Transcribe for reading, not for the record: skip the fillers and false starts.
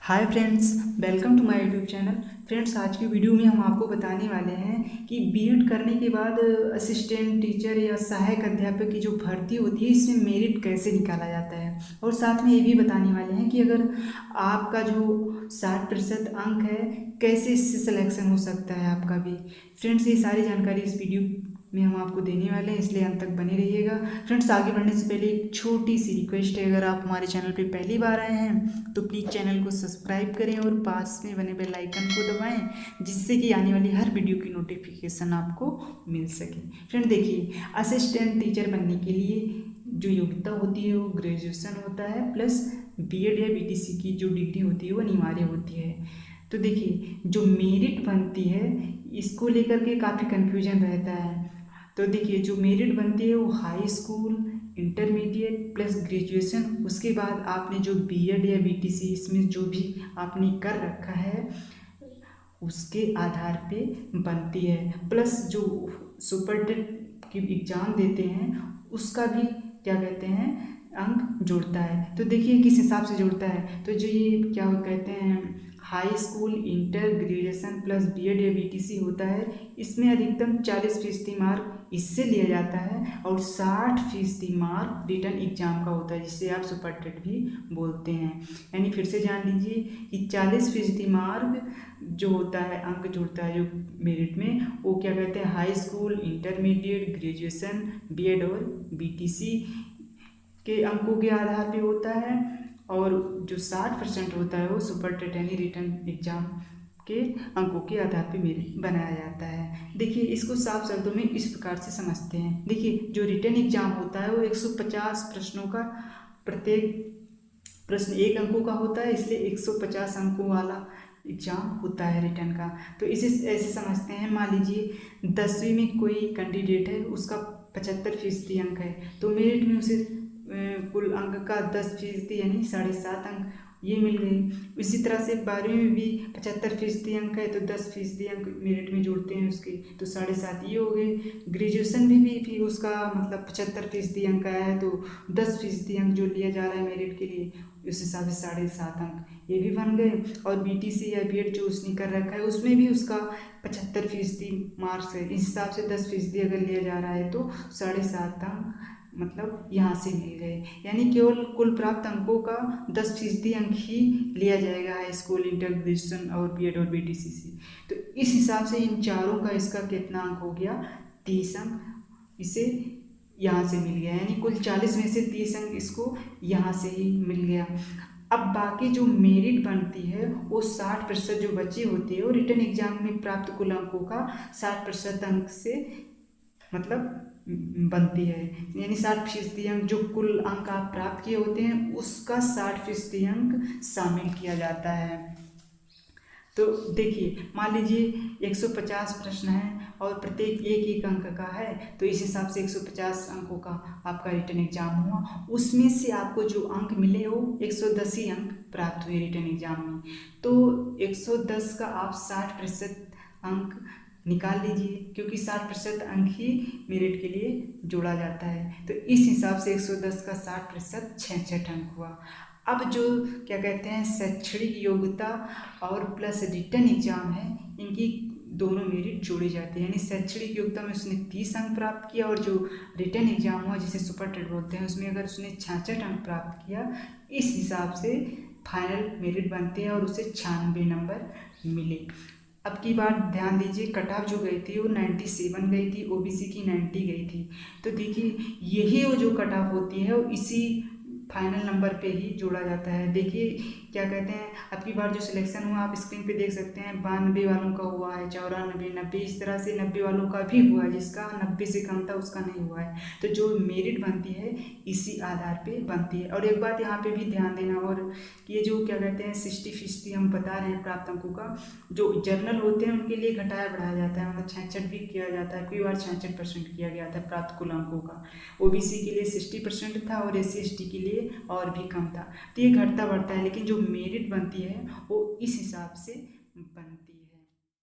Hi friends, welcome to my YouTube channel. Friends, आज की video में हम आपको बताने वाले हैं कि बीएड करने के बाद असिस्टेंट टीचर या सहायक अध्यापक की जो भर्ती होती है इसमें मेरिट कैसे निकाला जाता है, और साथ में ये भी बताने वाले हैं कि अगर आपका जो 60% अंक है कैसे इससे सिलेक्शन हो सकता है आपका भी। फ्रेंड्स, ये सारी जानकारी इस वीडियो में हम आपको देने वाले हैं, इसलिए अंत तक बने रहिएगा। फ्रेंड्स, आगे बढ़ने से पहले एक छोटी सी रिक्वेस्ट है, अगर आप हमारे चैनल पे पहली बार आए हैं तो प्लीज़ चैनल को सब्सक्राइब करें और पास में बने बेल आइकन को दबाएं, जिससे कि आने वाली हर वीडियो की नोटिफिकेशन आपको मिल सके। फ्रेंड देखिए, असिस्टेंट टीचर बनने के लिए जो योग्यता होती है वो ग्रेजुएशन होता है, प्लस बीएड या बीटीसी की जो डिग्री होती है वो अनिवार्य होती है। तो देखिए, जो मेरिट बनती है इसको लेकर के काफ़ी कन्फ्यूजन रहता है। तो देखिए, जो मेरिट बनती है वो high school, intermediate plus graduation, उसके बाद आपने जो बीएड या बीटीसी इसमें जो भी आपने कर रखा है उसके आधार पे बनती है, प्लस जो सुपरटेट की एग्ज़ाम देते हैं उसका भी क्या कहते हैं अंक जुड़ता है। तो देखिए किस हिसाब से जुड़ता है, तो जो ये क्या कहते हैं high school, inter, graduation plus BEd या बीटीसी होता है, इसमें अधिकतम 40% मार्क इससे लिया जाता है और 60% मार्क रिटर्न एग्जाम का होता है, जिसे आप सुपरटेट भी बोलते हैं। यानी फिर से जान लीजिए कि 40% मार्क जो होता है, अंक जुड़ता है जो मेरिट में, वो क्या कहते हैं high school, intermediate, graduation, BEd और बीटीसी के अंकों के आधार पे होता है, और जो 60% होता है वो सुपरटेट यानी रिटर्न एग्जाम के अंकों के आधार पे मेरिट बनाया जाता है। देखिए, इसको साफ शब्दों में इस प्रकार से समझते हैं। देखिए, जो रिटर्न एग्जाम होता है वो 150 प्रश्नों का, प्रत्येक प्रश्न 1 अंकों का होता है, इसलिए 150 अंकों वाला एग्जाम होता है रिटर्न का। तो इसे ऐसे समझते हैं, मान लीजिए 10वीं में कोई कैंडिडेट है, उसका 75% अंक है, तो मेरिट में उसे कुल अंक का 10% यानी 7.5 अंक ये मिल गई। इसी तरह से 12वीं में भी 75% अंक है, तो 10% अंक मेरिट में जोड़ते हैं उसके, तो 7.5 ये हो गए। ग्रेजुएशन में भी उसका मतलब 75% अंक आया है, तो 10% अंक जो लिया जा रहा है मेरिट के लिए, उस हिसाब से 7.5 अंक ये भी बन गए। और बीटीसी या बीएड जो उसने कर रखा है उसमें भी उसका 75% मार्क्स है, इस हिसाब से 10% अगर लिया जा रहा है तो 7.5 अंक मतलब यहाँ से मिल गए। यानी केवल कुल प्राप्त अंकों का 10% अंक ही लिया जाएगा हाई स्कूल, इंटर, ग्रेजुएशन और बीएड और बीटीसी से। तो इस हिसाब से इन चारों का इसका कितना अंक हो गया, 30 अंक इसे यहाँ से मिल गया। यानी कुल 40 में से 30 अंक इसको यहाँ से ही मिल गया। अब बाकी जो मेरिट बनती है वो 60% जो बची होती है वो रिटर्न एग्जाम में प्राप्त कुल अंकों का 60% अंक से मतलब बनती है। यानी 60% अंक जो कुल अंक आप प्राप्त किए होते हैं उसका 60% अंक शामिल किया जाता है। तो देखिए, मान लीजिए 150 प्रश्न है और प्रत्येक 1-1 अंक का है, तो इस हिसाब से 150 अंकों का आपका रिटर्न एग्जाम हुआ। उसमें से आपको जो अंक मिले वो 110 ही अंक प्राप्त हुए रिटर्न एग्जाम में। तो 110 का आप 60% अंक निकाल लीजिए, क्योंकि 60% अंक ही मेरिट के लिए जोड़ा जाता है। तो इस हिसाब से 110 का 60% 66 अंक हुआ। अब जो क्या कहते हैं शैक्षणिक योग्यता और प्लस रिटर्न एग्जाम है, इनकी दोनों मेरिट जोड़ी जाती है। यानी शैक्षणिक योग्यता में उसने 30 अंक प्राप्त किया, और जो रिटर्न एग्जाम हुआ जिसे सुपरटेट बोलते हैं उसमें अगर उसने 66 अंक प्राप्त किया, इस हिसाब से फाइनल मेरिट बनती है और उसे 96 नंबर मिले। अब की बार ध्यान दीजिए, कट ऑफ जो गई थी वो 97 गई थी, ओबीसी की 90 गई थी। तो देखिए, यही वो जो कट ऑफ होती है वो इसी फाइनल नंबर पे ही जोड़ा जाता है। देखिए क्या कहते हैं, अब की बार जो सिलेक्शन हुआ आप स्क्रीन पे देख सकते हैं, 92 वालों का हुआ है, 94, 90, इस तरह से 90 वालों का भी हुआ है, जिसका 90 से कम था उसका नहीं हुआ है। तो जो मेरिट बनती है इसी आधार पे बनती है। और एक बात यहाँ पे भी ध्यान देना, और ये जो क्या कहते हैं 60% हम बता रहे हैं प्राप्त अंकों का, जो जर्नल होते हैं उनके लिए घटाया बढ़ाया जाता है, मतलब 66 भी किया जाता है, कई बार 66% किया गया था प्राप्त कुल अंकों का। ओबीसी के लिए 60% था और एससी एसटी के लिए और भी कम था। तो ये घटता बढ़ता है, लेकिन जो मेरिट बनती है वो इस हिसाब से बनती है।